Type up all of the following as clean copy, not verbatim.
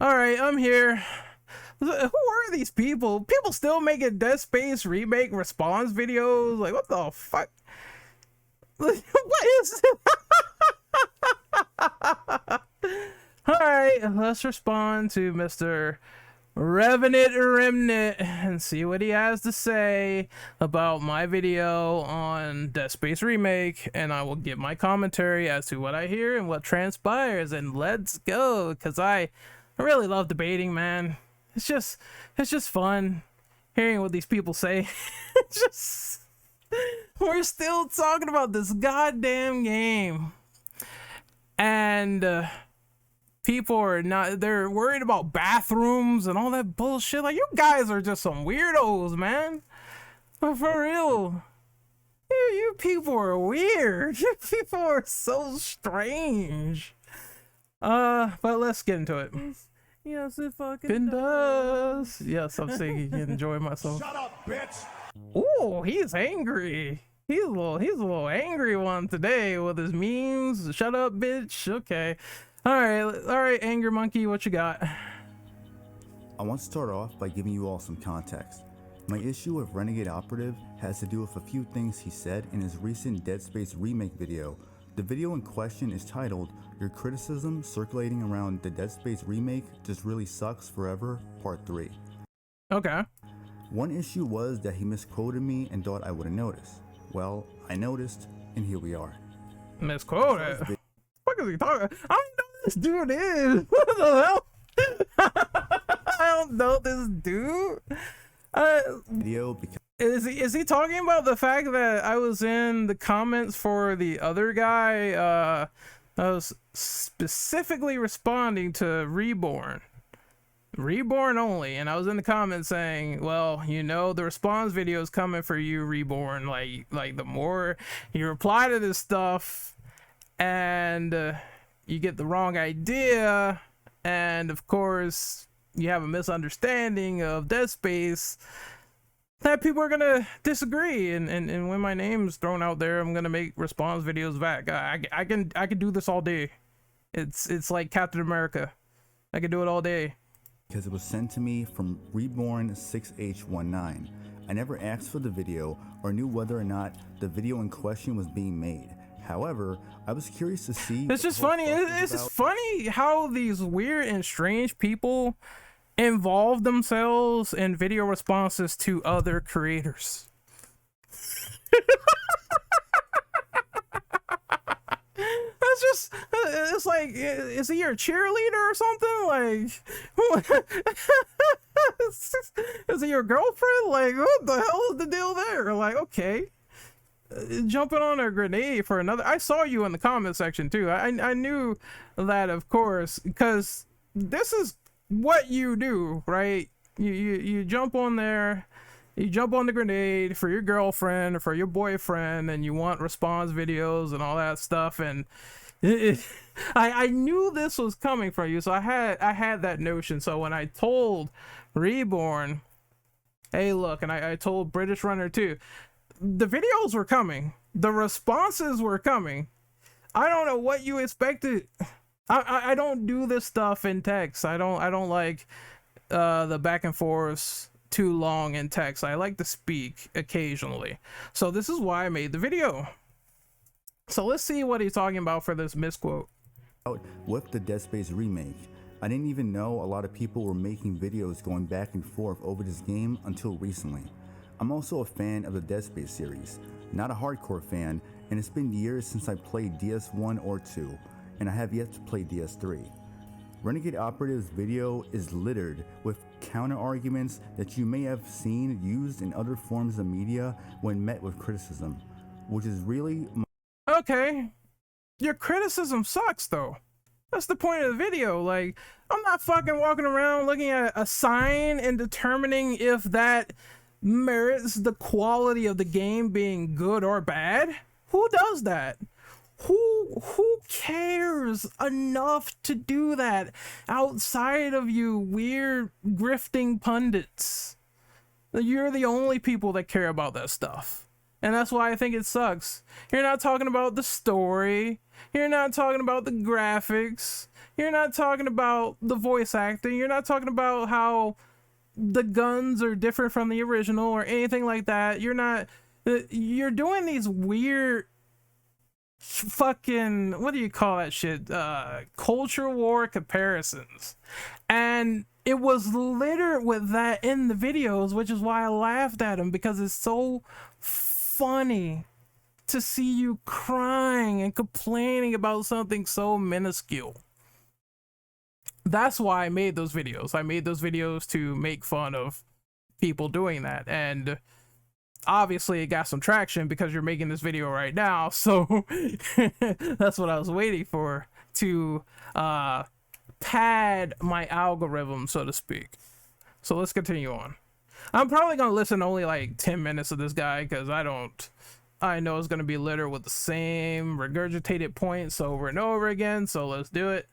All right, I'm here. Who are these people? People still making Dead Space Remake response videos? Like, what the fuck? What is All right, let's respond to Mr. Revenant and see what he has to say about my video on Dead Space Remake, and I will give my commentary as to what I hear and what transpires, and let's go, because I really love debating, man. It's just fun hearing what these people say. We're still talking about this goddamn game, and people are not, they're worried about bathrooms and all that bullshit. Like, you guys are just some weirdos, man. But for real, you people are weird. You people are so strange. But let's get into it. Yes, it fucking does. Yes, I'm singing and enjoying myself. Shut up, bitch! Oh, he's angry. He's a little angry one today with his memes. Shut up, bitch. Okay. All right, Anger Monkey, what you got? I want to start off by giving you all some context. My issue with Renegade Operative has to do with a few things he said in his recent Dead Space Remake video. The video in question is titled, "Your Criticism Circulating Around the Dead Space Remake Just Really Sucks Forever, Part 3. Okay. One issue was that he misquoted me and thought I wouldn't notice. Well, I noticed, and here we are. Misquoted? What is he talking? I don't know who this dude is. What the hell? I don't know this dude. Video because Is he talking about the fact that I was in the comments for the other guy? I was specifically responding to Reborn only, and I was in the comments saying, well, you know, the response video is coming for you, Reborn. Like the more you reply to this stuff and you get the wrong idea, and of course you have a misunderstanding of Dead Space, that people are gonna disagree, and when my name's thrown out there, I'm gonna make response videos back. I can do this all day. It's like Captain America. I can do it all day. Because it was sent to me from Reborn 6H19. I never asked for the video or knew whether or not the video in question was being made. However, I was curious to see. It's just funny. It's just funny how these weird and strange people involve themselves in video responses to other creators. That's just, it's like, is he your cheerleader or something? Like, is he your girlfriend? Like, what the hell is the deal there? Like, okay, jumping on a grenade for another. I saw you in the comment section too. I knew that, of course, because this is what you do, right? You jump on there, you jump on the grenade for your girlfriend or for your boyfriend, and you want response videos and all that stuff. And I knew this was coming from you, so I had that notion. So when I told Reborn, hey, look, and I told British Runner too, the videos were coming, the responses were coming. I don't know what you expected. I don't do this stuff in text. I don't like the back and forth too long in text. I like to speak occasionally. So this is why I made the video. So let's see what he's talking about for this misquote. With the Dead Space Remake, I didn't even know a lot of people were making videos going back and forth over this game until recently. I'm also a fan of the Dead Space series, not a hardcore fan, and it's been years since I played DS1 or 2, and I have yet to play DS3. Renegade Operative's video is littered with counter arguments that you may have seen used in other forms of media when met with criticism, which is really... Okay, your criticism sucks though. That's the point of the video. Like, I'm not fucking walking around looking at a sign and determining if that merits the quality of the game being good or bad. Who does that? Who cares enough to do that outside of you weird grifting pundits? You're the only people that care about that stuff. And that's why I think it sucks. You're not talking about the story. You're not talking about the graphics. You're not talking about the voice acting. You're not talking about how the guns are different from the original or anything like that. You're doing these weird fucking, what do you call that shit? Culture war comparisons. And it was littered with that in the videos, which is why I laughed at him, because it's so funny to see you crying and complaining about something so minuscule. That's why I made those videos. I made those videos to make fun of people doing that, and obviously it got some traction because you're making this video right now, so that's what I was waiting for, to pad my algorithm, so to speak. So let's continue on. I'm probably gonna listen to only like 10 minutes of this guy, because I know it's gonna be littered with the same regurgitated points over and over again, so let's do it.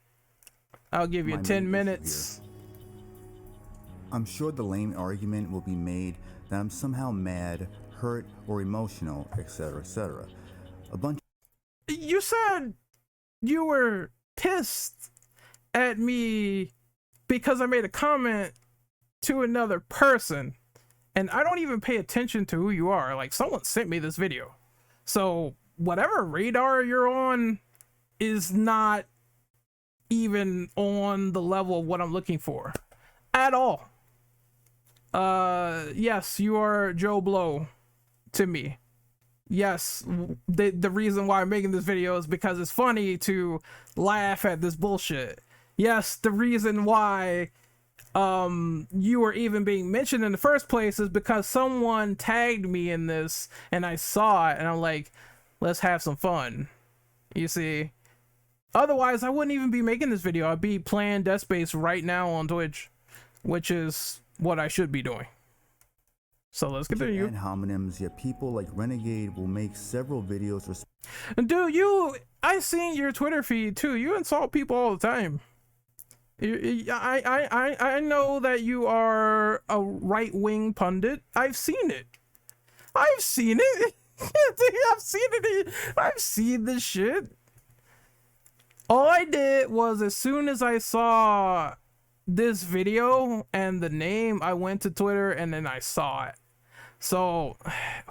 I'll give you 10 minutes. I'm sure the lame argument will be made that I'm somehow mad, hurt, or emotional, etc., etc. You said you were pissed at me because I made a comment to another person, and I don't even pay attention to who you are. Like, someone sent me this video, so whatever radar you're on is not even on the level of what I'm looking for at all. Yes, you are Joe Blow to me. Yes, the reason why I'm making this video is because it's funny to laugh at this bullshit. Yes, the reason why you were even being mentioned in the first place is because someone tagged me in this and I saw it and I'm like, let's have some fun. You see? Otherwise, I wouldn't even be making this video. I'd be playing Dead Space right now on Twitch, which is what I should be doing. So let's continue. And homonyms, yet people like Renegade will make several videos. Dude, I seen your Twitter feed too. You insult people all the time. I know that you are a right-wing pundit. I've seen it. I've seen it. I've seen this shit. All I did was, as soon as I saw this video and the name, I went to Twitter and then I saw it. So,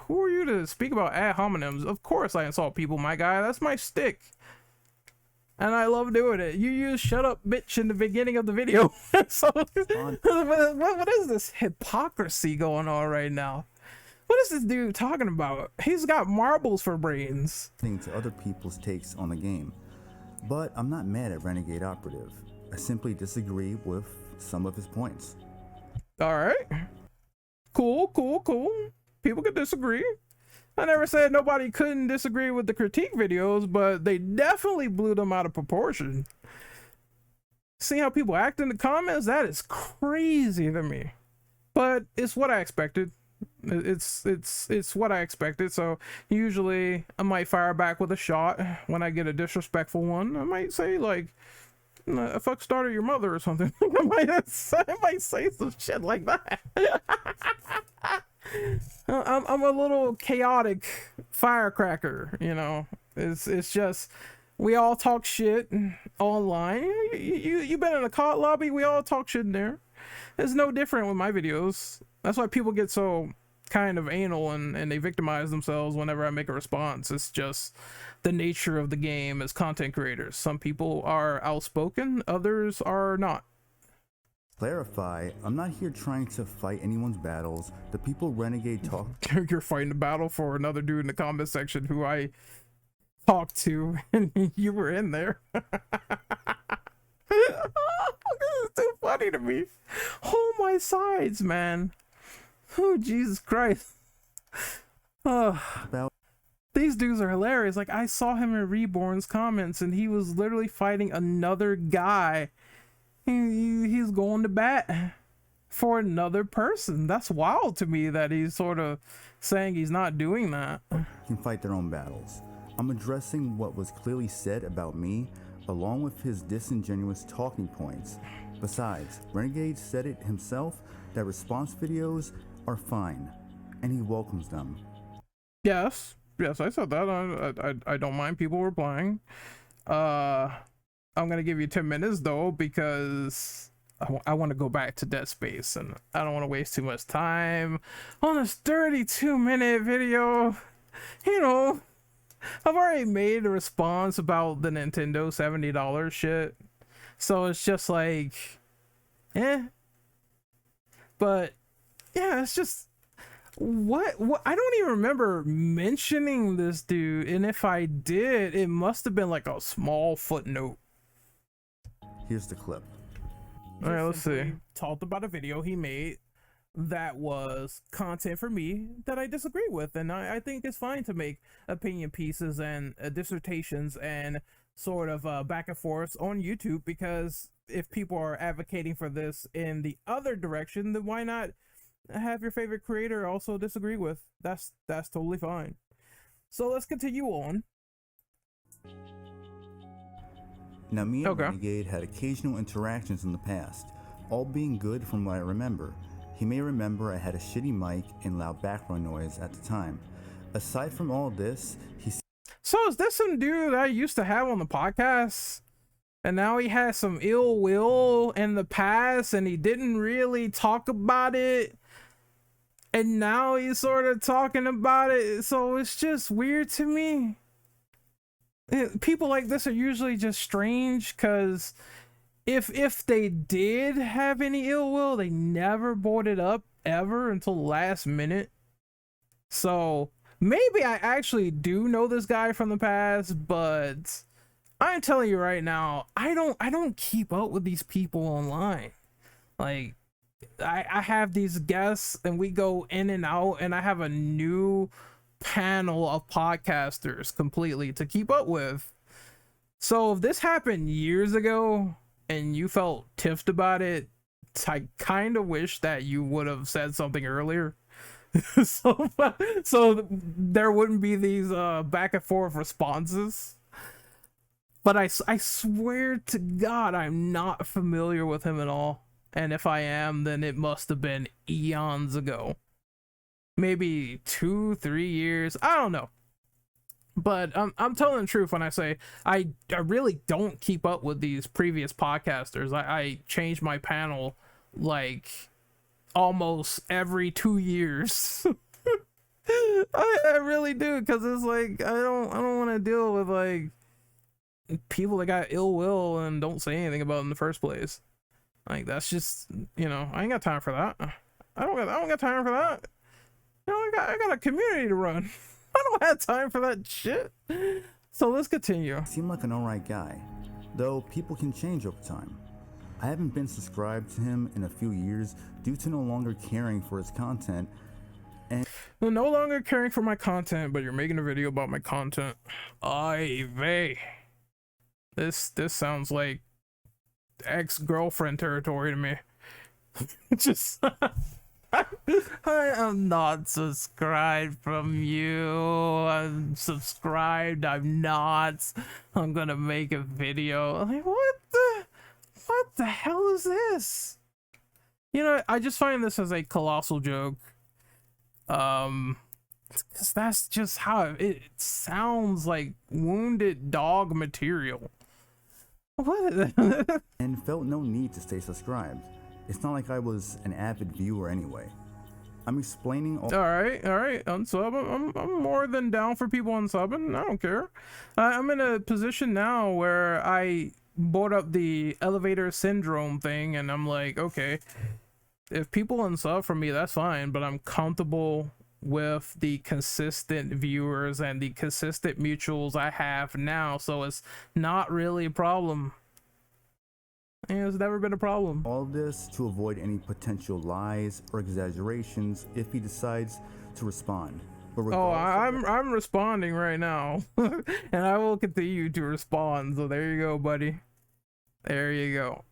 who are you to speak about ad hominems? Of course I insult people, my guy. That's my stick. And I love doing it. You use "shut up, bitch" in the beginning of the video. So, what is this hypocrisy going on right now? What is this dude talking about? He's got marbles for brains. To other people's takes on the game. But I'm not mad at Renegade Operative. I simply disagree with some of his points. Alright. Cool. People can disagree. I never said nobody couldn't disagree with the critique videos, but they definitely blew them out of proportion. See how people act in the comments? That is crazy to me. But it's what I expected. It's what I expected. So usually I might fire back with a shot when I get a disrespectful one. I might say like, "Fuck started your mother" or something. I might say some shit like that. I'm a little chaotic firecracker, you know. It's just, we all talk shit online. You been in a COD lobby? We all talk shit in there. It's no different with my videos. That's why people get so kind of anal and they victimize themselves whenever I make a response. It's just the nature of the game as content creators. Some people are outspoken, others are not. Clarify, I'm not here trying to fight anyone's battles. The people Renegade talk. You're fighting a battle for another dude in the comment section who I talked to, and you were in there. This is too funny to me. Hold my sides, man. Oh, Jesus Christ. These dudes are hilarious. Like, I saw him in Reborn's comments and he was literally fighting another guy. He's going to bat for another person. That's wild to me that he's sort of saying he's not doing that. Can fight their own battles. I'm addressing what was clearly said about me, along with his disingenuous talking points. Besides, Renegade said it himself that response videos are fine, and he welcomes them. Yes, yes, I said that. I don't mind people replying. I'm gonna give you 10 minutes though, because I want to go back to Dead Space, and I don't want to waste too much time on this 32-minute video. You know, I've already made a response about the Nintendo $70 shit, so it's just like, eh. But yeah, it's just what I don't even remember mentioning this dude, and if I did, it must have been like a small footnote. Here's the clip. All right, let's see. Talked about a video he made that was content for me that I disagree with, and I think it's fine to make opinion pieces and dissertations and sort of back and forth on YouTube, because if people are advocating for this in the other direction, then why not have your favorite creator also disagree with? That's totally fine. So let's continue on. Now, me and Renegade had occasional interactions in the past, all being good from what I remember. He may remember I had a shitty mic and loud background noise at the time. Aside from all this, So is this some dude I used to have on the podcast? And now he has some ill will in the past, and he didn't really talk about it. And now he's sort of talking about it. So it's just weird to me. People like this are usually just strange, because if they did have any ill will, they never brought it up ever until the last minute. So maybe I actually do know this guy from the past, but I'm telling you right now, I don't keep up with these people online. Like, I have these guests and we go in and out, and I have a new panel of podcasters completely to keep up with. So if this happened years ago and you felt tiffed about it, I kind of wish that you would have said something earlier. so there wouldn't be these back and forth responses. But I swear to God, I'm not familiar with him at all. And if I am, then it must have been eons ago. Maybe 2-3 years. I don't know. But I'm telling the truth when I say I really don't keep up with these previous podcasters. I change my panel like almost every 2 years. I really do, because it's like I don't want to deal with like people that got ill will and don't say anything about it in the first place. Like, that's just, you know, I ain't got time for that. I don't got time for that. You know, I got a community to run. I don't have time for that shit. So let's continue. Seemed like an alright guy, though people can change over time. I haven't been subscribed to him in a few years due to no longer caring for his content. And no longer caring for my content, but you're making a video about my content. Ay vey. This sounds like ex-girlfriend territory to me. Just I am not subscribed from you. I'm subscribed. I'm not. I'm gonna make a video. Like, what the hell is this? You know, I just find this as a colossal joke. Because that's just how it sounds, like wounded dog material. What? and felt no need to stay subscribed. It's not like I was an avid viewer anyway. I'm explaining all right, unsub. I'm more than down for people unsubbing. I don't care. I'm in a position now where I brought up the elevator syndrome thing, and I'm like, okay, if people unsub from me, that's fine, but I'm comfortable with the consistent viewers and the consistent mutuals I have now, so it's not really a problem. And it's never been a problem. All of this to avoid any potential lies or exaggerations if he decides to respond. But I'm responding right now. And I will continue to respond, so there you go, buddy. There you go.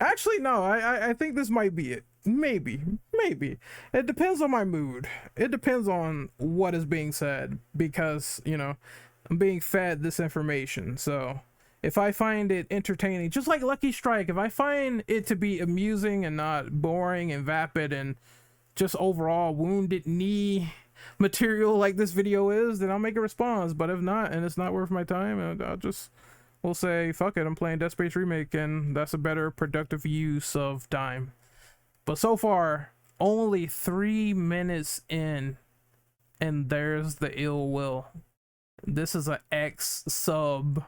Actually, no, I think this might be it. Maybe. It depends on my mood. It depends on what is being said, because, you know, I'm being fed this information. So if I find it entertaining, just like Lucky Strike, if I find it to be amusing and not boring and vapid and just overall wounded knee material like this video is, then I'll make a response. But if not, and it's not worth my time, I'll just will say fuck it, I'm playing Dead Space Remake, and that's a better productive use of time. But so far, only 3 minutes in, and there's the ill will. This is an ex sub.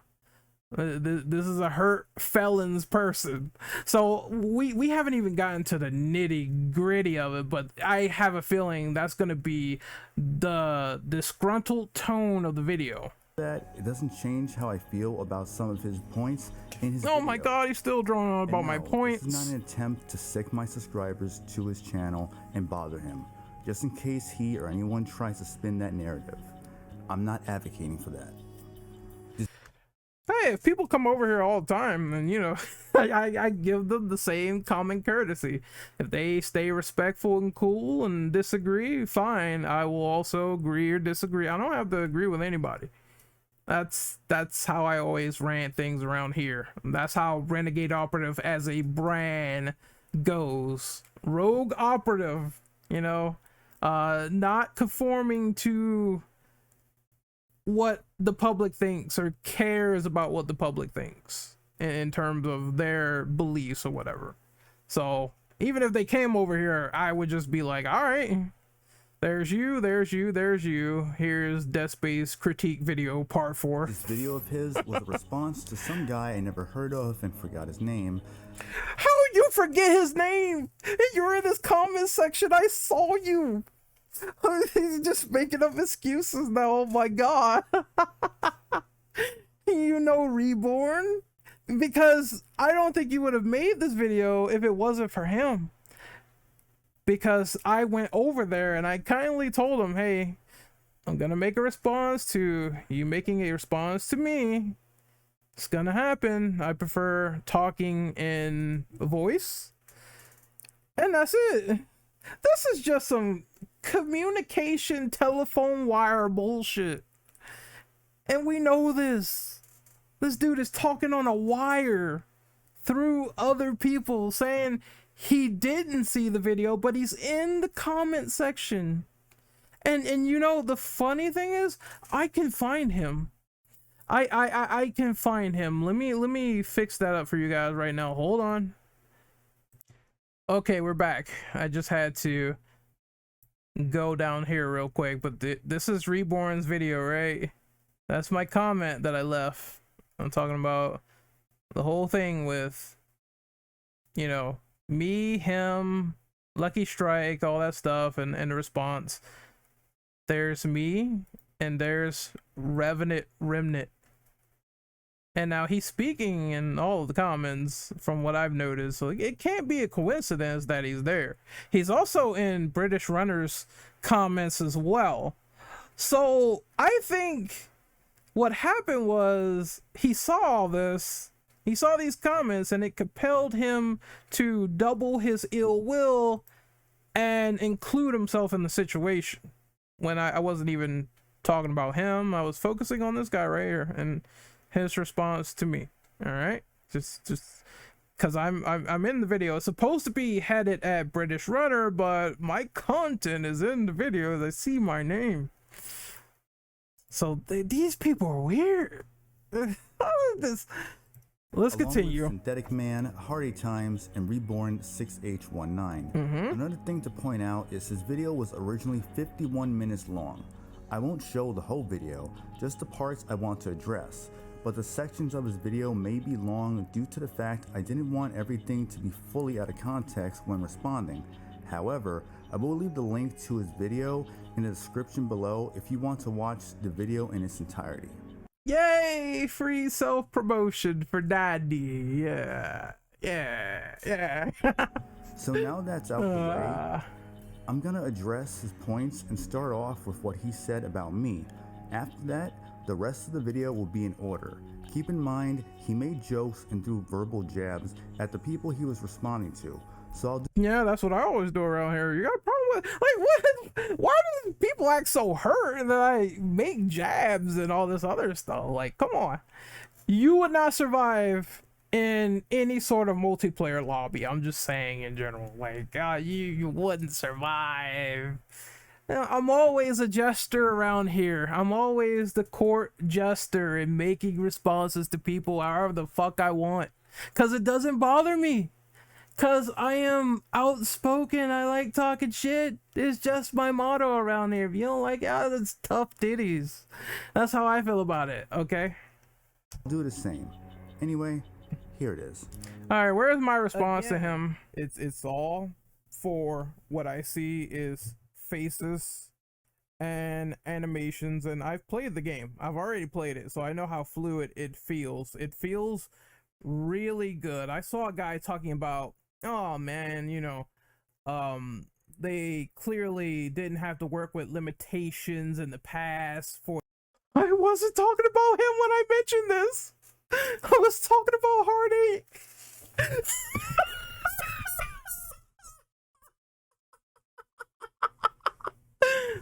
This is a hurt felons person. So we haven't even gotten to the nitty gritty of it, but I have a feeling that's gonna be the disgruntled tone of the video. That it doesn't change how I feel about some of his points in his Oh my video. god, he's still drawing on about my points. This is not an attempt to sick my subscribers to his channel and bother him, just in case he or anyone tries to spin that narrative. I'm not advocating for that. Hey, if people come over here all the time, then you know, I give them the same common courtesy. If they stay respectful and cool and disagree, fine. I will also agree or disagree. I don't have to agree with anybody. That's how I always rant things around here. That's how Renegade Operative as a brand goes. Rogue Operative, you know, not conforming to what the public thinks or cares about what the public thinks in terms of their beliefs or whatever. So even if they came over here, I would just be like, all right, there's you, there's you, there's you. Here's Dead Space critique video part 4. This video of his was a response to some guy I never heard of and forgot his name. How you forget his name? You're in his comment section. I saw you. He's just making up excuses now. Oh my god. You know, Reborn, because I don't think you would have made this video if it wasn't for him. Because I went over there and I kindly told him, hey, I'm gonna make a response to you making a response to me. It's gonna happen. I prefer talking in voice. And that's it. This is just some communication telephone wire bullshit. And we know this. This dude is talking on a wire through other people saying he didn't see the video, but he's in the comment section. And you know, the funny thing is, I can find him. I can find him. Let me fix that up for you guys right now. Hold on. Okay, we're back. I just had to go down here real quick, but this is Reborn's video, right? That's my comment that I left. I'm talking about the whole thing with, you know, me, him, Lucky Strike, all that stuff, and the response. There's me, and there's Revenant. And now he's speaking in all of the comments from what I've noticed. So it can't be a coincidence that he's there. He's also in British Runner's comments as well. So I think what happened was he saw all this. He saw these comments and it compelled him to double his ill will and include himself in the situation. When I wasn't even talking about him, I was focusing on this guy right here and his response to me. All right, just because I'm in the video. It's supposed to be headed at British Runner, but my content is in the video. They see my name, so these people are weird. Let's Along continue. With Synthetic Man, Hardy Times, and Reborn 6H19. Another thing to point out is his video was originally 51 minutes long. I won't show the whole video, just the parts I want to address, but the sections of his video may be long due to the fact I didn't want everything to be fully out of context when responding. However, I will leave the link to his video in the description below if you want to watch the video in its entirety. Yay! Free self-promotion for Daddy. Yeah. So now that's out the way, I'm gonna address his points and start off with what he said about me. After that, the rest of the video will be in order. Keep in mind, he made jokes and threw verbal jabs at the people he was responding to. So I'll do Yeah, that's what I always do around here. You got a problem with, like, what? Why do people act so hurt that I make jabs and all this other stuff? Like, come on. You would not survive in any sort of multiplayer lobby. I'm just saying in general, like, you wouldn't survive. I'm always a jester around here. I'm always the court jester and making responses to people however the fuck I want. Cause it doesn't bother me. Cause I am outspoken. I like talking shit. It's just my motto around here. If you don't like it, that's tough titties. That's how I feel about it, okay? I'll do the same. Anyway, here it is. Alright, where's my response to him? It's all for what I see is faces and animations, and I've played the game. I've already played it, so I know how fluid it feels. It feels really good. I saw a guy talking about, oh man, you know, they clearly didn't have to work with limitations in the past for. I wasn't talking about him when I mentioned this. I was talking about heartache.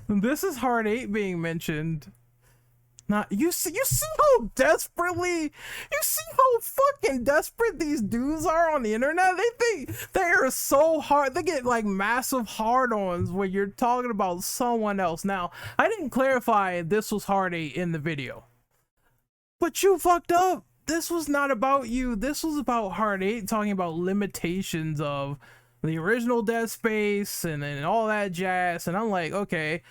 This is Hard 8 being mentioned. Not you see how fucking desperate these dudes are on the internet. They think they are so hard. They get like massive hard-ons when you're talking about someone else. Now, I didn't clarify this was Hard 8 in the video, but you fucked up. This was not about you. This was about Hard 8 talking about limitations of the original Dead Space and all that jazz. And I'm like, okay,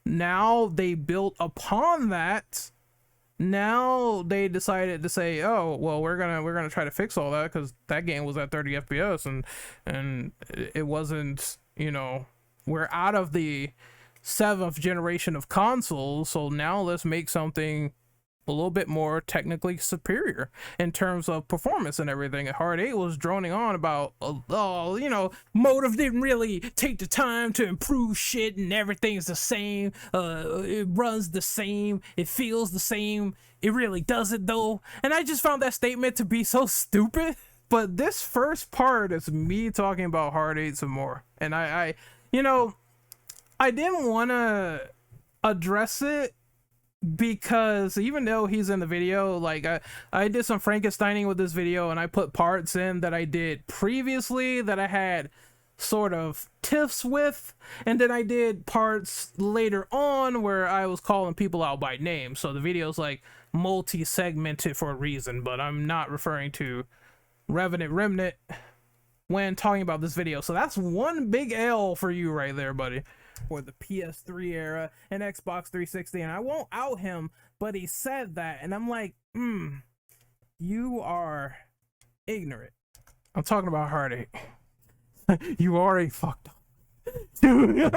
now they built upon that. Now they decided to say, oh well, we're gonna try to fix all that because that game was at 30 FPS and it wasn't, you know, we're out of the 7th generation of consoles, so now let's make something a little bit more technically superior in terms of performance and everything. And Hard 8 was droning on about, oh, you know, Motive didn't really take the time to improve shit and everything's the same. It runs the same. It feels the same. It really doesn't though. And I just found that statement to be so stupid. But this first part is me talking about Hard 8 some more. And I you know, I didn't want to address it because even though he's in the video, like I did some Franksteining with this video and I put parts in that I did previously that I had sort of tiffs with, and then I did parts later on where I was calling people out by name. So the video's like multi-segmented for a reason, but I'm not referring to Revenant when talking about this video. So that's one big L for you right there, buddy. For the PS3 era and Xbox 360, and I won't out him, but he said that, and I'm like, you are ignorant. I'm talking about Heartache. You already fucked up. Dude.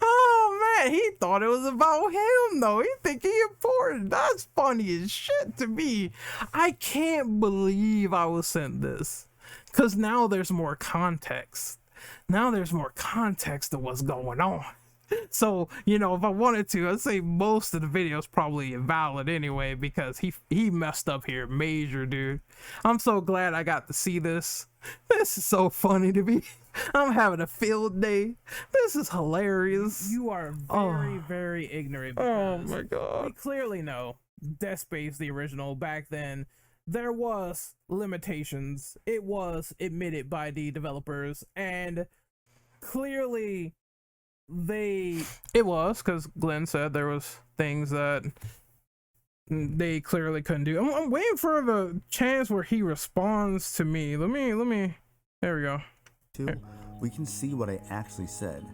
Oh man, he thought it was about him though. He think he important. That's funny as shit to me. I can't believe I was sent this. Because now there's more context. Now there's more context to what's going on. So, you know, if I wanted to, I'd say most of the video is probably invalid anyway, because he messed up here major, dude. I'm so glad I got to see this. This is so funny to me. I'm having a field day. This is hilarious. You are very ignorant. Oh my god. We clearly know Dead Space, the original, back then, there was limitations. It was admitted by the developers, and clearly it was, because Glenn said there was things that they clearly couldn't do. I'm waiting for the chance where he responds to me. Let me there we go. We can see what I actually said.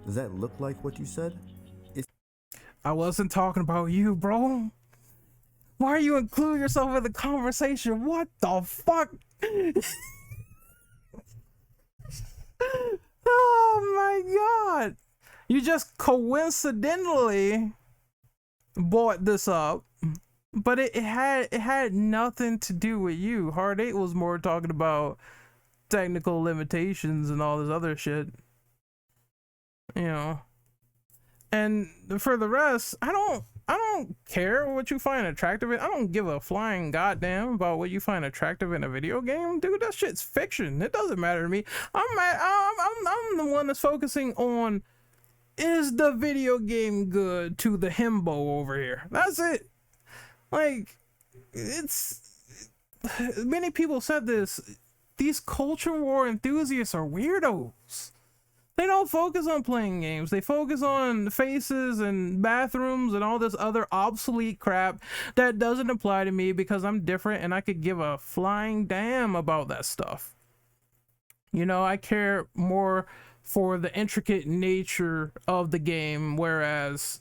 Does that look like what you said? I wasn't talking about you, bro. Why are you including yourself in the conversation? What the fuck? Oh my god. You just coincidentally brought this up, but it had nothing to do with you. Hard 8 was more talking about technical limitations and all this other shit. You know. And for the rest, I don't care what you find attractive. I don't give a flying goddamn about what you find attractive in a video game, dude. That shit's fiction. It doesn't matter to me. I'm the one that's focusing on, is the video game good to the himbo over here? That's it. Like, it's many people said this. these culture war enthusiasts are weirdos. They don't focus on playing games. They focus on faces and bathrooms and all this other obsolete crap that doesn't apply to me because I'm different and I could give a flying damn about that stuff. You know, I care more for the intricate nature of the game, whereas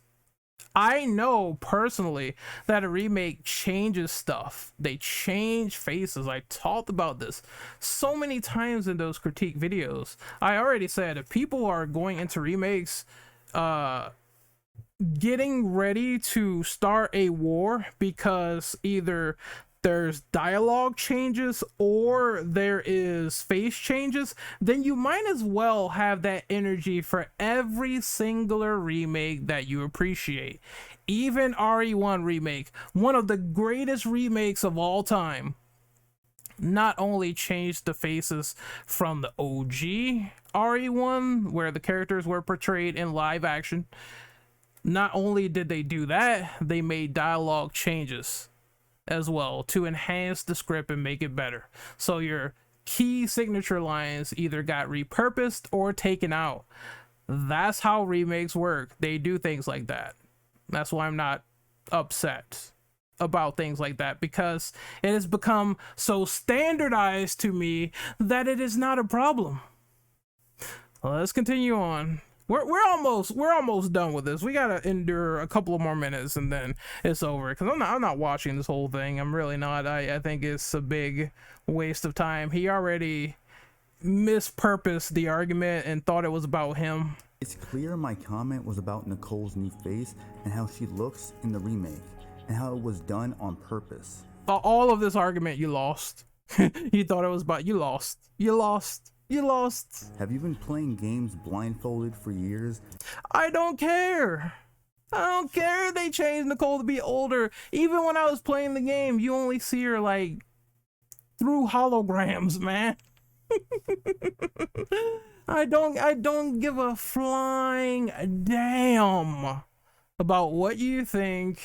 I know personally that a remake changes stuff. They change faces. I talked about this so many times in those critique videos. I already said if people are going into remakes getting ready to start a war because either there's dialogue changes or there is face changes, then you might as well have that energy for every singular remake that you appreciate. Even RE1 remake, one of the greatest remakes of all time, not only changed the faces from the OG RE1 where the characters were portrayed in live action, not only did they do that, they made dialogue changes as well to enhance the script and make it better. So your key signature lines either got repurposed or taken out. That's how remakes work. They do things like that. That's why I'm not upset about things like that, because it has become so standardized to me that it is not a problem. Well, let's continue on. We're almost done with this. We gotta endure a couple of more minutes and then it's over, because I'm not watching this whole thing. I'm really not. I think it's a big waste of time. He already mispurposed the argument and thought it was about him. It's clear my comment was about Nicole's new face and how she looks in the remake and how it was done on purpose. All of this argument, you lost. You thought it was about, you lost. Have you been playing games blindfolded for years? I don't care. They changed Nicole to be older. Even when I was playing the game, you only see her like through holograms, man. I don't give a flying damn about what you think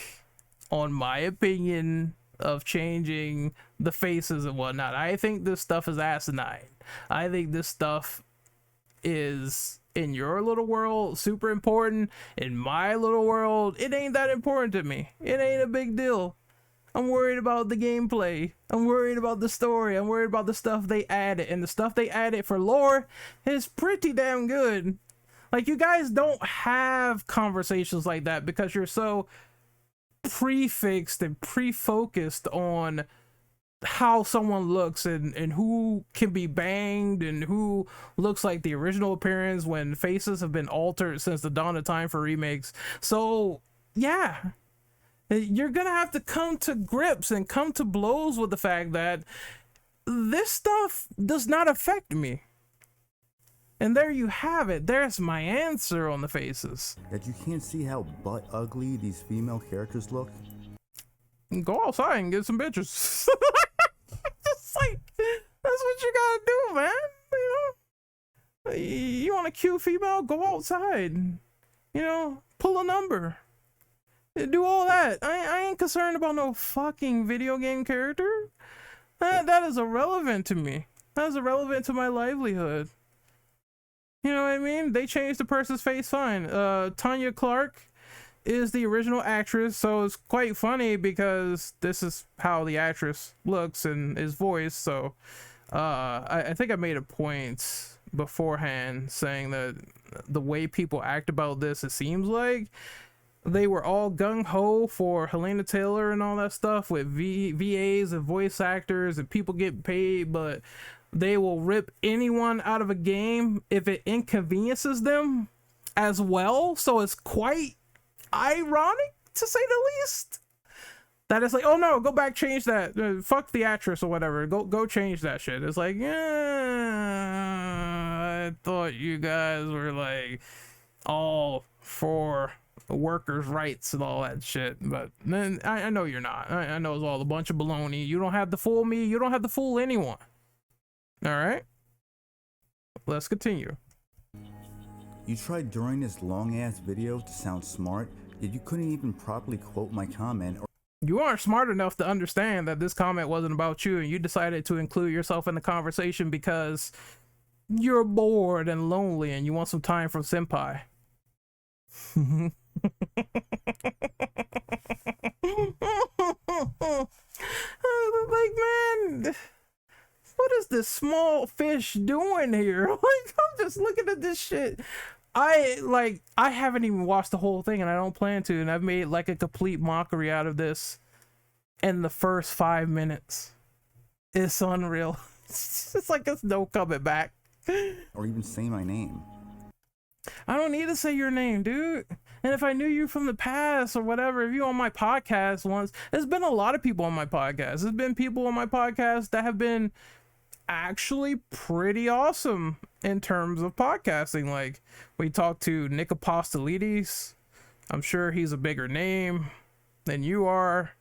on my opinion of changing the faces and whatnot. I think this stuff is asinine. I think this stuff is, in your little world, super important. In my little world, it ain't that important to me. It ain't a big deal. I'm worried about the gameplay. I'm worried about the story. I'm worried about the stuff they added. And the stuff they added for lore is pretty damn good. Like, you guys don't have conversations like that because you're so prefixed and pre-focused on how someone looks and who can be banged and who looks like the original appearance when faces have been altered since the dawn of time for remakes. So yeah, you're gonna have to come to grips and come to blows with the fact that this stuff does not affect me. And there you have it. There's my answer on the faces. That you can't see how butt ugly these female characters look? Go outside and get some bitches. Just like, that's what you gotta do, man. You know, you want a cute female? Go outside. You know, pull a number. Do all that. I ain't concerned about no fucking video game character. That is irrelevant to me. That is irrelevant to my livelihood. You know what I mean? They changed the person's face, fine. Tanya Clark is the original actress, so it's quite funny because this is how the actress looks and is voiced. So I think I made a point beforehand saying that the way people act about this, it seems like they were all gung-ho for Helena Taylor and all that stuff with VAs and voice actors and people get paid, but they will rip anyone out of a game if it inconveniences them as well. So it's quite ironic, to say the least, that it's like, oh no, go back, change that, fuck the actress or whatever, go change that shit. It's like, yeah, I thought you guys were like all for workers' rights and all that shit, but then I know you're not. I know it's all a bunch of baloney. You don't have to fool me. You don't have to fool anyone. All right, let's continue. You tried during this long ass video to sound smart, yet you couldn't even properly quote my comment or You aren't smart enough to understand that this comment wasn't about you, and you decided to include yourself in the conversation because you're bored and lonely and you want some time from senpai. Like, man, what is this small fish doing here? Like, I'm just looking at this shit. I haven't even watched the whole thing, and I don't plan to, and I've made like a complete mockery out of this in the first 5 minutes. It's unreal. It's like there's no coming back. Or even say my name. I don't need to say your name, dude. And if I knew you from the past or whatever, if you on my podcast once, there's been a lot of people on my podcast. There's been people on my podcast that have been actually pretty awesome in terms of podcasting. Like, we talked to Nick Apostolides. I'm sure he's a bigger name than you are.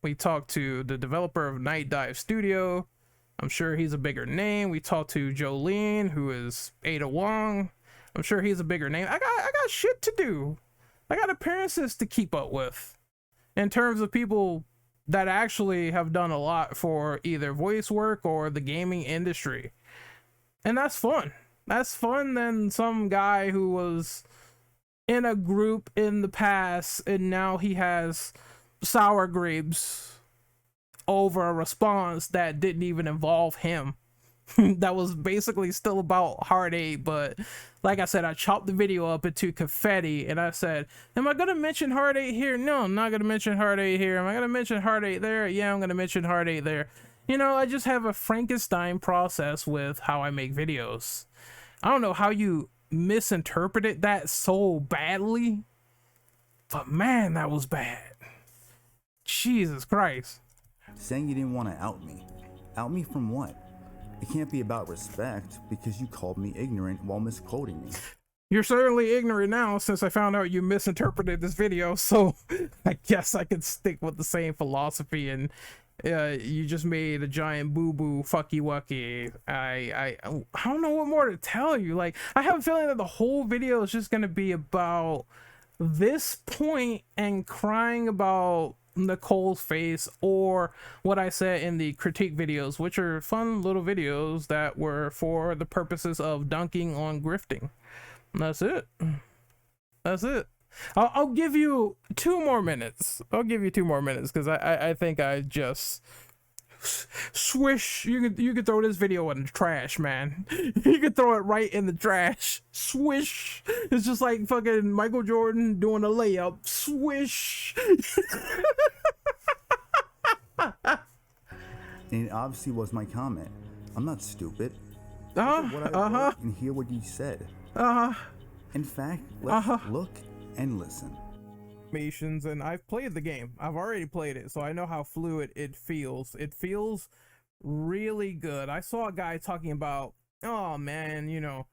We talked to the developer of Night Dive Studio. I'm sure he's a bigger name. We talked to Jolene, who is Ada Wong. I'm sure he's a bigger name. I got shit to do. I got appearances to keep up with in terms of people that actually have done a lot for either voice work or the gaming industry. And that's fun. That's fun than some guy who was in a group in the past and now he has sour grapes over a response that didn't even involve him. That was basically still about Hard 8, but like I said, I chopped the video up into confetti and I said, am I gonna mention Hard 8 here? No, I'm not gonna mention Hard 8 here. Am I gonna mention Hard 8 there? Yeah, I'm gonna mention Hard 8 there. You know, I just have a Frankenstein process with how I make videos. I don't know how you misinterpreted that so badly, but man, that was bad. Jesus Christ. Saying you didn't want to out me. Out me from what? It can't be about respect because you called me ignorant while misquoting me. You're certainly ignorant now since I found out you misinterpreted this video, so I guess I could stick with the same philosophy and you just made a giant boo-boo fucky wucky. I don't know what more to tell you. Like, I have a feeling that the whole video is just gonna be about this point and crying about Nicole's face, or what I said in the critique videos, which are fun little videos that were for the purposes of dunking on grifting. And that's it. That's it. I'll give you 2 more minutes. I'll give you 2 more minutes because I think I just swish. You could throw this video in the trash, man. You could throw it right in the trash. Swish. It's just like fucking Michael Jordan doing a layup. Swish. And it obviously was my comment. I'm not stupid. Look at what I wrote and hear what you said. In fact, let's look and listen. And I've played the game. I've already played it, so I know how fluid it feels. It feels really good. I saw a guy talking about, oh man, you know,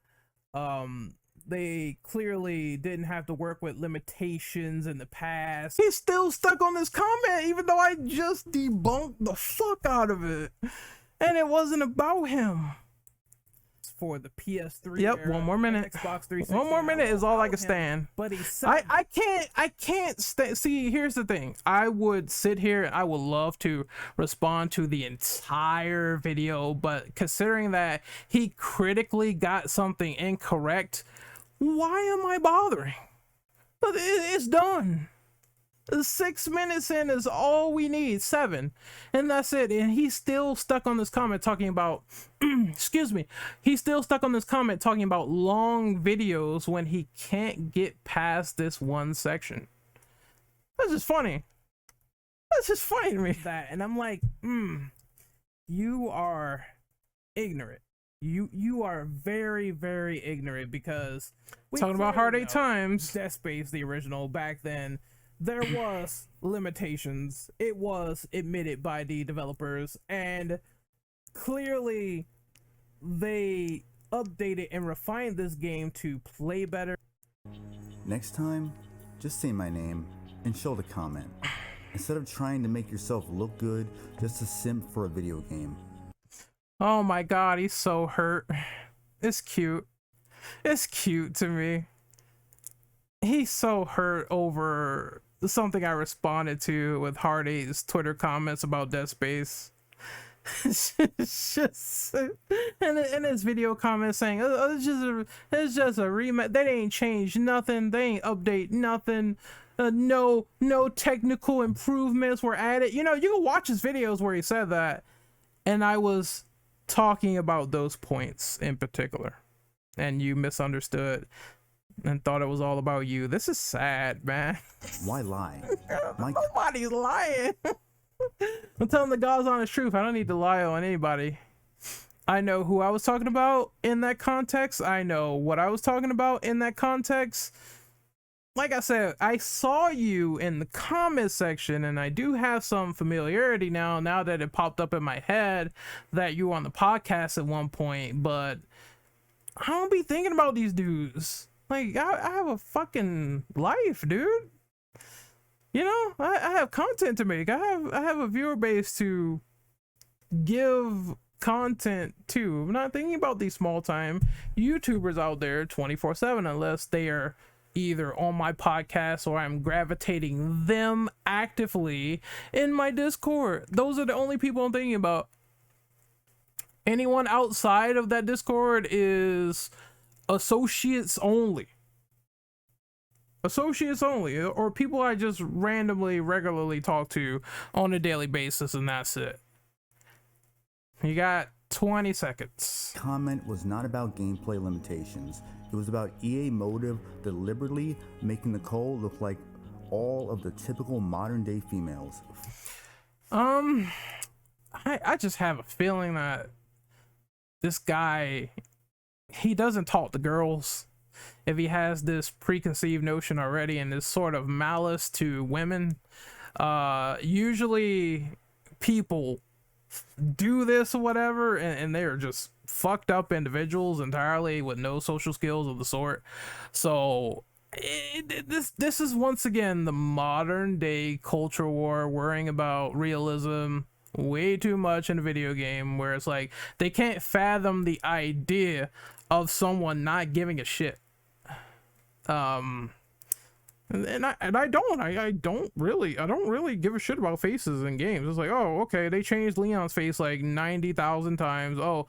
they clearly didn't have to work with limitations in the past. He's still stuck on this comment, even though I just debunked the fuck out of it. And it wasn't about him. For the PS3. Yep, era, 1 more minute. Xbox 360. 1 more minute is all I can stand. But I can't see, here's the thing. I would sit here and I would love to respond to the entire video, but considering that he critically got something incorrect, why am I bothering? But it's done. 6 minutes in is all we need. 7, and that's it. And he's still stuck on this comment talking about excuse me, he's still stuck on this comment talking about long videos when he can't get past this one section. That's just funny. That's just funny to me. That, and I'm like, you are ignorant. You are very, very ignorant, because talking about Hard 8 times, Dead Space, the original, back then, there was limitations. It was admitted by the developers, and clearly they updated and refined this game to play better. Next time, just say my name and show the comment, instead of trying to make yourself look good just to simp for a video game. Oh my god, he's so hurt. It's cute. It's cute to me. He's so hurt over something I responded to with Hard 8's Twitter comments about Dead Space. It's just and his video comment saying it's just a remake. They ain't changed nothing. They ain't update nothing. No technical improvements were added. You know, you can watch his videos where he said that, and I was talking about those points in particular, and you misunderstood and thought it was all about you. This is sad, man. Why lie? Nobody's lying. I'm telling the God's honest truth. I don't need to lie on anybody. I know who I was talking about in that context. I know what I was talking about in that context. Like I said, I saw you in the comment section, and I do have some familiarity now that it popped up in my head that you were on the podcast at one point, but I don't be thinking about these dudes. Like, I have a fucking life, dude. You know, I have content to make. I have a viewer base to give content to. I'm not thinking about these small time YouTubers out there 24/7 unless they are either on my podcast or I'm gravitating them actively in my Discord. Those are the only people I'm thinking about. Anyone outside of that Discord is associates only. Associates only, or people I just randomly, regularly talk to on a daily basis, and that's it. You got 20 seconds. Comment was not about gameplay limitations. It was about EA Motive deliberately making Nicole look like all of the typical modern day females. I just have a feeling that this guy, he doesn't talk to girls. If he has this preconceived notion already and this sort of malice to women, usually people do this or whatever, and they're just fucked up individuals entirely with no social skills of the sort. So this is once again the modern day culture war, worrying about realism way too much in a video game, where it's like they can't fathom the idea of someone not giving a shit. And I don't really give a shit about faces in games. It's like, oh, okay, they changed Leon's face like 90,000 times. Oh,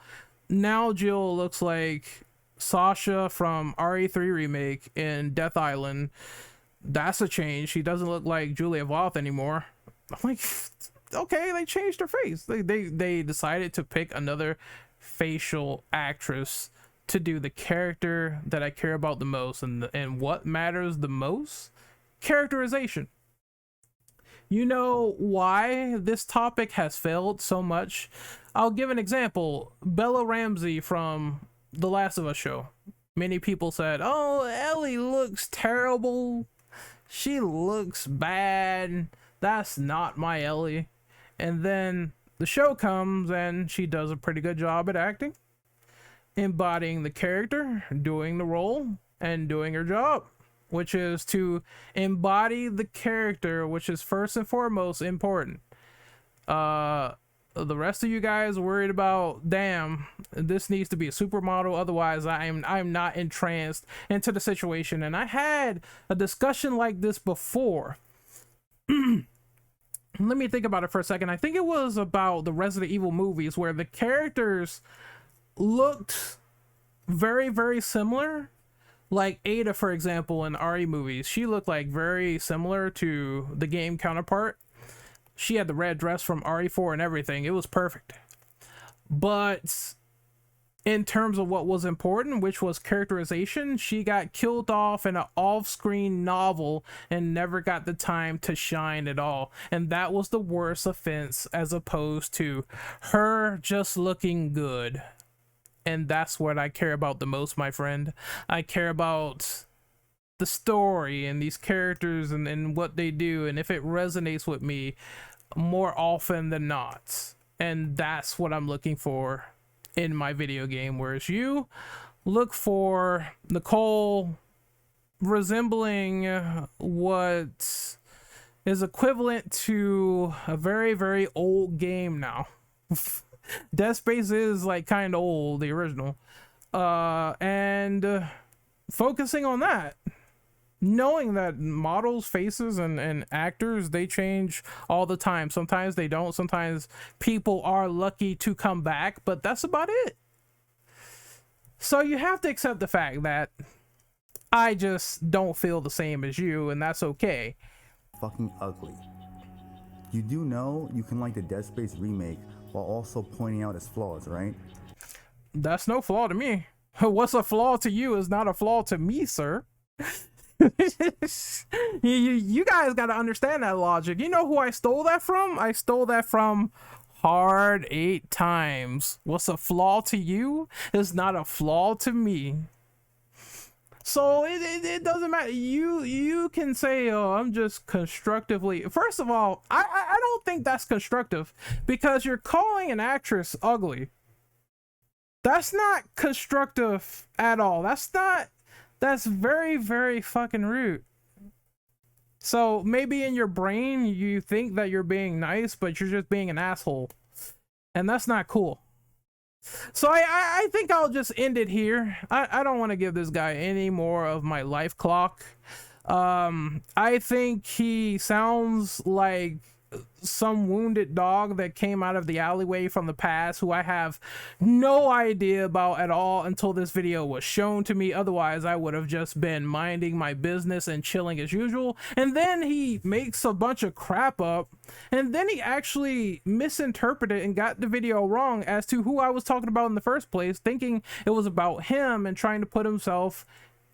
now Jill looks like Sasha from RE3 Remake in Death Island. That's a change. She doesn't look like Julia Voth anymore. I'm like, okay, they changed her face. They decided to pick another facial actress to do the character that I care about the most, and what matters the most? Characterization. You know why this topic has failed so much? I'll give an example. Bella Ramsey from The Last of Us show. Many people said, oh, Ellie looks terrible. She looks bad. That's not my Ellie. And then the show comes and she does a pretty good job at acting, embodying the character, doing the role, and doing her job, which is to embody the character, which is first and foremost important. The rest of you guys worried about, damn, this needs to be a supermodel, otherwise I'm not entranced into the situation. And I had a discussion like this before. Let me think about it for a second. I think it was about the Resident Evil movies, where the characters looked very, very similar. Like Ada, for example, in RE movies, she looked like very similar to the game counterpart. She had the red dress from RE4 and everything. It was perfect. But in terms of what was important, which was characterization, she got killed off in an off-screen novel and never got the time to shine at all. And that was the worst offense, as opposed to her just looking good. And that's what I care about the most, my friend. I care about the story and these characters and what they do, and if it resonates with me more often than not. And that's what I'm looking for in my video game, whereas you look for Nicole resembling what is equivalent to a very, very old game now. Dead Space is like kind of old, the original, and focusing on that knowing that models, faces, and actors, they change all the time. Sometimes they don't. Sometimes people are lucky to come back, but that's about it. So you have to accept the fact that I just don't feel the same as you, and that's okay. Fucking ugly. You do know you can like the Dead Space remake while also pointing out its flaws, right? That's no flaw to me. What's a flaw to you is not a flaw to me, sir. You guys got to understand that logic. You know who I stole that from? I stole that from Hard 8 times. What's a flaw to you is not a flaw to me. So it doesn't matter. You can say, oh, I'm just constructively. First of all, I don't think that's constructive, because you're calling an actress ugly. That's not constructive at all. That's very, very fucking rude. So maybe in your brain you think that you're being nice, but you're just being an asshole. And that's not cool. So I think I'll just end it here. I don't want to give this guy any more of my life clock. I think he sounds like some wounded dog that came out of the alleyway from the past, who I have no idea about at all until this video was shown to me. Otherwise, I would have just been minding my business and chilling as usual. And then he makes a bunch of crap up, and then he actually misinterpreted and got the video wrong as to who I was talking about in the first place, thinking it was about him and trying to put himself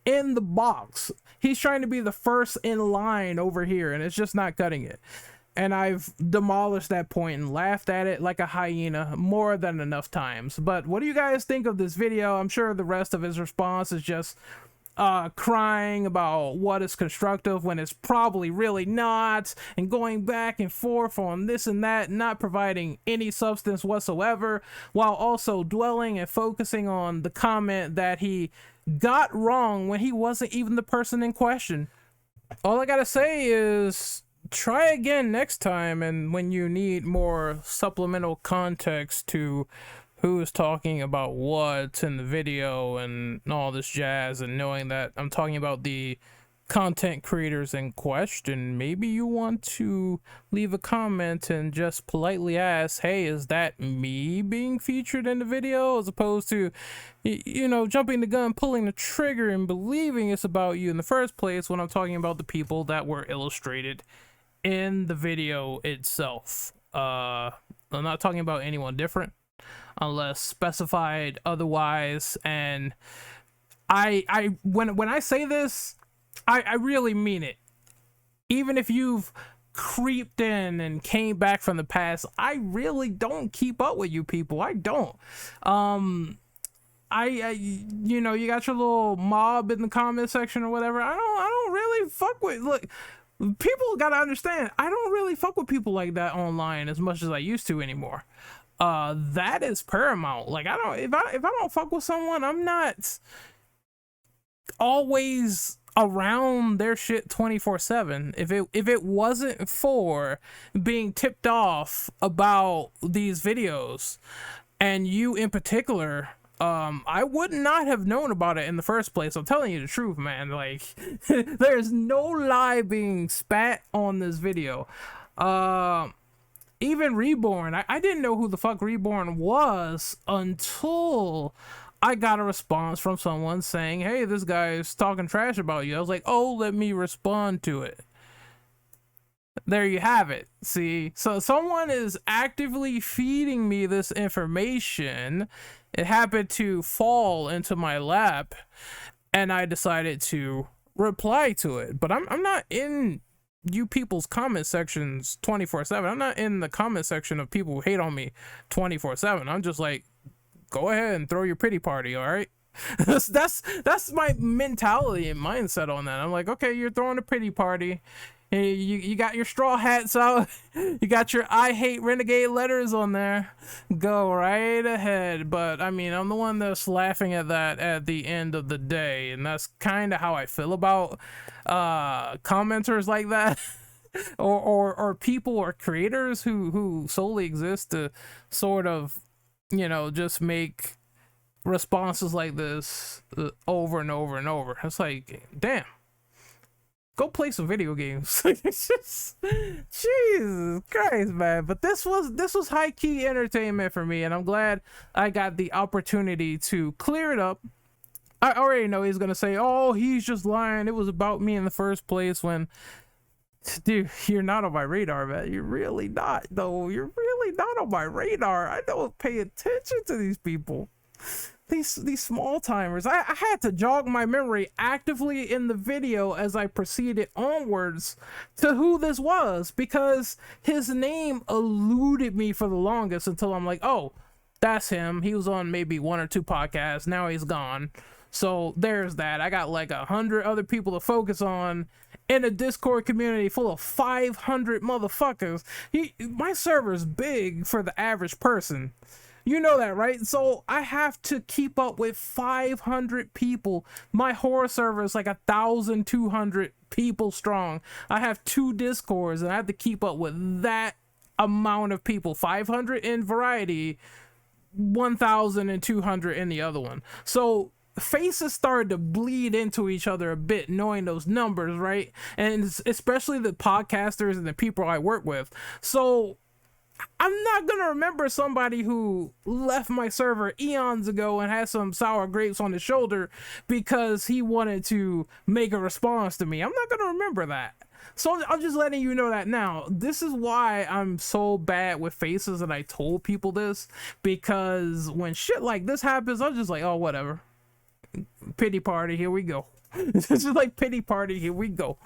in the box. He's trying to be the first in line over here, and it's just not cutting it. And I've demolished that point and laughed at it like a hyena more than enough times. But what do you guys think of this video? I'm sure the rest of his response is just crying about what is constructive when it's probably really not, and going back and forth on this and that, not providing any substance whatsoever, while also dwelling and focusing on the comment that he got wrong when he wasn't even the person in question. All I gotta say is, try again next time, and when you need more supplemental context to who's talking about what in the video and all this jazz, and knowing that I'm talking about the content creators in question, maybe you want to leave a comment and just politely ask, hey, is that me being featured in the video, as opposed to, you know, jumping the gun, pulling the trigger, and believing it's about you in the first place when I'm talking about the people that were illustrated in the video itself. I'm not talking about anyone different unless specified otherwise. And when I say this, I really mean it. Even if you've creeped in and came back from the past, I really don't keep up with you people. I don't. You know, you got your little mob in the comment section or whatever. I don't really fuck with. Look, people gotta understand, I don't really fuck with people like that online as much as I used to anymore. That is paramount. Like, I don't, if I don't fuck with someone, I'm not always around their shit 24/7. If it wasn't for being tipped off about these videos, and you in particular, I would not have known about it in the first place. I'm telling you the truth, man. Like, there's no lie being spat on this video. Even Reborn, I didn't know who the fuck Reborn was until I got a response from someone saying, hey, this guy is talking trash about you. I was like, oh, let me respond to it. There you have it. See, so someone is actively feeding me this information. It happened to fall into my lap, and I decided to reply to it. But I'm not in you people's comment sections 24/7. I'm not in the comment section of people who hate on me 24/7. I'm just like, go ahead and throw your pity party, all right? that's my mentality and mindset on that. I'm like, okay, you're throwing a pity party. You got your straw hats out. You got your I hate Renegade letters on there. Go right ahead. But I mean, I'm the one that's laughing at that at the end of the day, and that's kind of how I feel about commenters like that. or people or creators who solely exist to sort of, you know, just make responses like this over and over and over. It's like, damn. go play some video games. It's just, Jesus Christ, man. But this was high key entertainment for me, and I'm glad I got the opportunity to clear it up. I already know he's gonna say, "Oh, he's just lying. It was about me in the first place." When, dude, you're not on my radar, man. You're really not, though. You're really not on my radar. I don't pay attention to these people. These small timers. I had to jog my memory actively in the video as I proceeded onwards to who this was, because his name eluded me for the longest until I'm like, oh, that's him. He was on maybe 1 or 2 podcasts. Now he's gone. So there's that. I got like 100 other people to focus on in a Discord community full of 500 motherfuckers. My server's big for the average person. You know that, right? So I have to keep up with 500 people. My horror server is like 1,200 people strong. I have 2 Discords, and I have to keep up with that amount of people. 500 in variety, 1,200 in the other one. So faces started to bleed into each other a bit, knowing those numbers, right? And especially the podcasters and the people I work with. So I'm not gonna remember somebody who left my server eons ago and had some sour grapes on his shoulder because he wanted to make a response to me. I'm not gonna remember that. So I'm just letting you know that now. This is why I'm so bad with faces, and I told people this, because when shit like this happens, I'm just like, oh, whatever. Pity party, here we go. This is like pity party, here we go.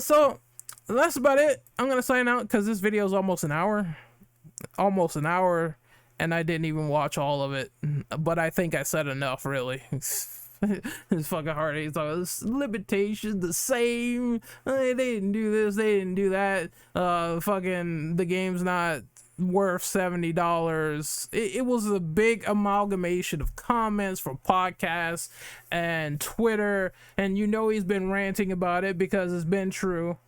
So that's about it. I'm gonna sign out because this video is almost an hour, and I didn't even watch all of it, but I think I said enough, really. It's fucking hard. It's all this limitations, the same. They didn't do this, they didn't do that. Fucking the game's not worth $70. It was a big amalgamation of comments from podcasts and Twitter, and you know he's been ranting about it because it's been true.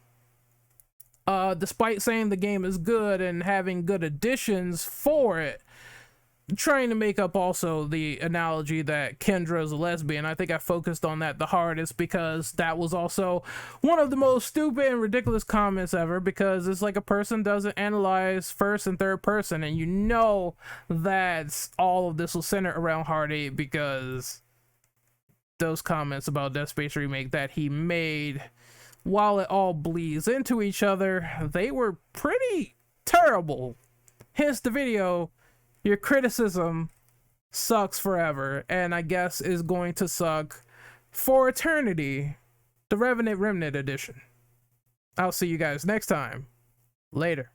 Despite saying the game is good and having good additions for it, trying to make up also the analogy that Kendra is a lesbian. I think I focused on that the hardest because that was also one of the most stupid and ridiculous comments ever, because it's like a person doesn't analyze first and third person, and you know that all of this will center around Heartache because those comments about Dead Space Remake that he made, while it all bleeds into each other, they were pretty terrible. Hence the video, your criticism sucks forever, and I guess is going to suck for eternity. The Remnant edition. I'll see you guys next time. Later.